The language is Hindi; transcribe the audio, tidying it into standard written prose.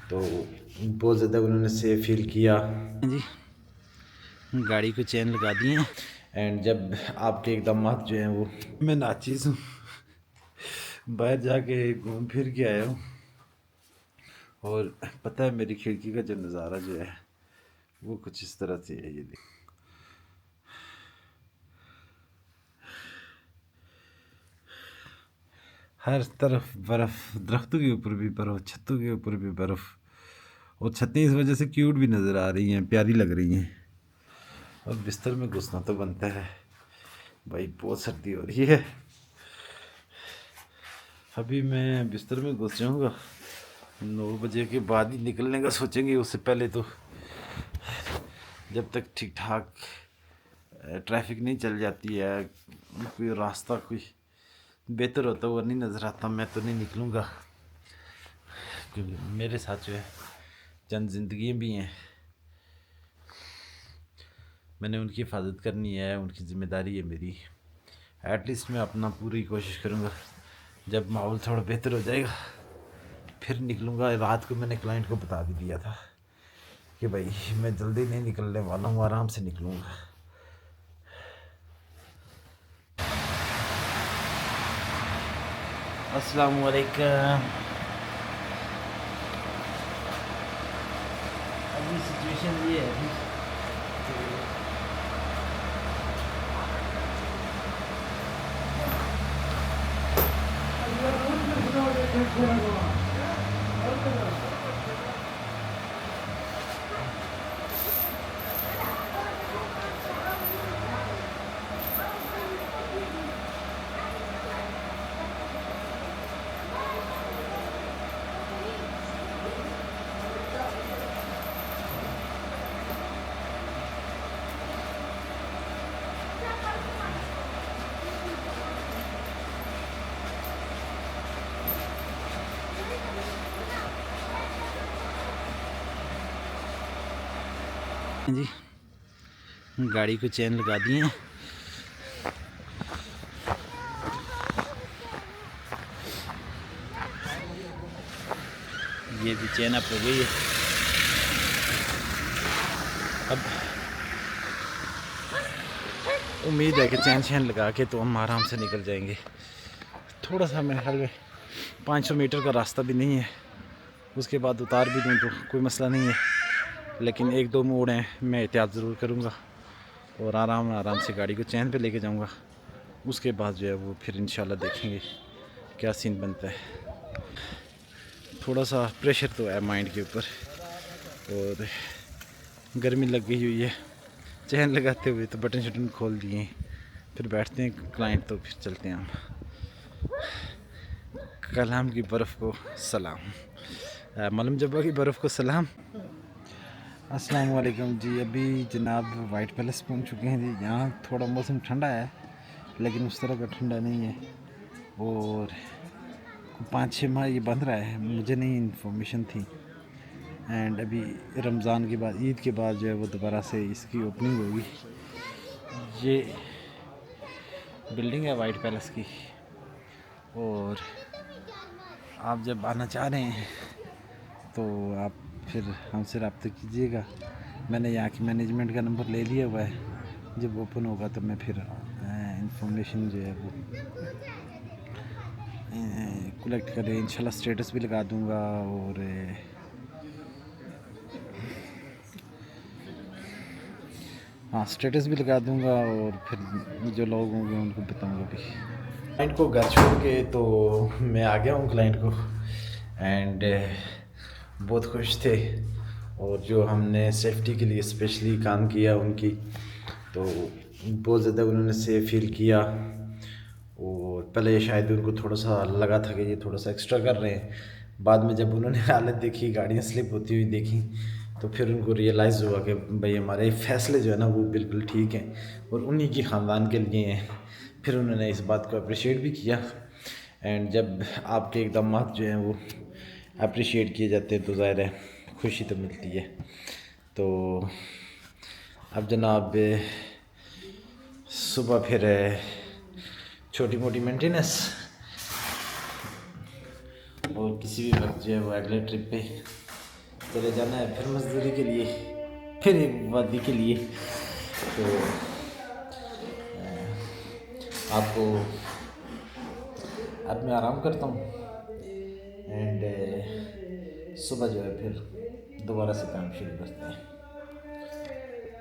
तो बहुत ज़्यादा उन्होंने सेफ फील किया जी। गाड़ी को चेन लगा दिए। एंड जब आपके एकदम जो हैं वो, मैं नाचीज़ हूँ, बाहर जाके घूम फिर के आया हूँ और पता है मेरी खिड़की का जो नज़ारा जो है वो कुछ इस तरह से है। ये देख, हर तरफ बर्फ़, दरख्तों के ऊपर भी बर्फ़, छतों के ऊपर भी बर्फ़, और छतें इस वजह से क्यूट भी नज़र आ रही हैं, प्यारी लग रही हैं। और बिस्तर में घुसना तो बनता है भाई, बहुत सर्दी हो रही है। अभी मैं बिस्तर में घुस जाऊँगा, 9 बजे के बाद ही निकलने का सोचेंगे। उससे पहले तो जब तक ठीक ठाक ट्रैफिक नहीं चल जाती है, कोई रास्ता कोई बेहतर होता हुआ नहीं नज़र आता, मैं तो नहीं निकलूँगा। क्योंकि मेरे साथ जो है चंद ज़िंदगी भी हैं, मैंने उनकी हिफाजत करनी है, उनकी ज़िम्मेदारी है मेरी। एटलीस्ट मैं अपना पूरी कोशिश करूँगा, जब माहौल थोड़ा बेहतर हो जाएगा फिर निकलूँगा। रात को मैंने क्लाइंट को बता भी दिया था कि भाई मैं जल्दी नहीं निकलने वाला हूँ, आराम से निकलूँगा। अस्सलाम वालेकुम। अभी सिचुएशन ये है अभी जी। गाड़ी को चेन लगा दिए। ये भी चेन अप हो गई है। अब उम्मीद है कि चैन शैन लगा के तो हम आराम से निकल जाएंगे। थोड़ा सा मेरे ख्याल में 500 मीटर का रास्ता भी नहीं है, उसके बाद उतार भी दूँ तो कोई मसला नहीं है, लेकिन 1-2 मोड़ हैं, मैं एहतियात ज़रूर करूँगा और आराम से गाड़ी को चैन पे लेके जाऊँगा। उसके बाद जो है वो फिर इंशाल्लाह देखेंगे क्या सीन बनता है। थोड़ा सा प्रेशर तो है माइंड के ऊपर और गर्मी लग गई हुई है। चैन लगाते हुए तो बटन शटन खोल दिए, फिर बैठते हैं क्लाइंट, तो फिर चलते हैं हम। कलाम की बर्फ़ को सलाम, मलम जब्बा की बर्फ़ को सलाम। अस्सलाम वालेकुम जी। अभी जनाब वाइट पैलेस पहुंच चुके हैं जी। यहाँ थोड़ा मौसम ठंडा है, लेकिन उस तरह का ठंडा नहीं है और 5-6 माह ये बंद रहा है, मुझे नहीं इन्फॉर्मेशन थी। एंड अभी रमज़ान के बाद, ईद के बाद जो है वो दोबारा से इसकी ओपनिंग होगी। ये बिल्डिंग है वाइट पैलेस की, और आप जब आना चाह रहे हैं तो आप फिर हमसे रब्ता कीजिएगा। मैंने यहाँ की मैनेजमेंट का नंबर ले लिया हुआ है, जब ओपन होगा तो मैं फिर इंफॉर्मेशन जो है वो कलेक्ट करें, इंशाल्लाह स्टेटस भी लगा दूँगा और हाँ स्टेटस भी लगा दूँगा और फिर जो लोग होंगे उनको बताऊँगा भी। क्लाइंट को घर छोड़ के तो मैं आ गया हूँ क्लाइंट को, एंड बहुत खुश थे। और जो हमने सेफ्टी के लिए स्पेशली काम किया उनकी, तो बहुत ज़्यादा उन्होंने सेफ फील किया। और पहले शायद उनको थोड़ा सा लगा था कि ये थोड़ा सा एक्स्ट्रा कर रहे हैं, बाद में जब उन्होंने हालत देखी, गाड़ियाँ स्लिप होती हुई देखी, तो फिर उनको रियलाइज़ हुआ कि भाई हमारे फैसले जो है ना वो बिल्कुल ठीक हैं और उन्हीं की ख़ानदान के लिए हैं। फिर उन्होंने इस बात को अप्रिशिएट भी किया। एंड जब आपके इक़दाम जो हैं वो अप्रिशिएट किए जाते हैं तो ज़ाहिर है खुशी तो मिलती है। तो अब जनाब सुबह फिर छोटी मोटी मेंटेनेंस और किसी भी वक्त जो है वो अगले ट्रिप पे चले जाना है फिर मजदूरी के लिए, फिर एक वादी के लिए। तो आपको अब मैं आराम करता हूँ एंड सुबह जो है फिर दोबारा से काम शुरू करते हैं।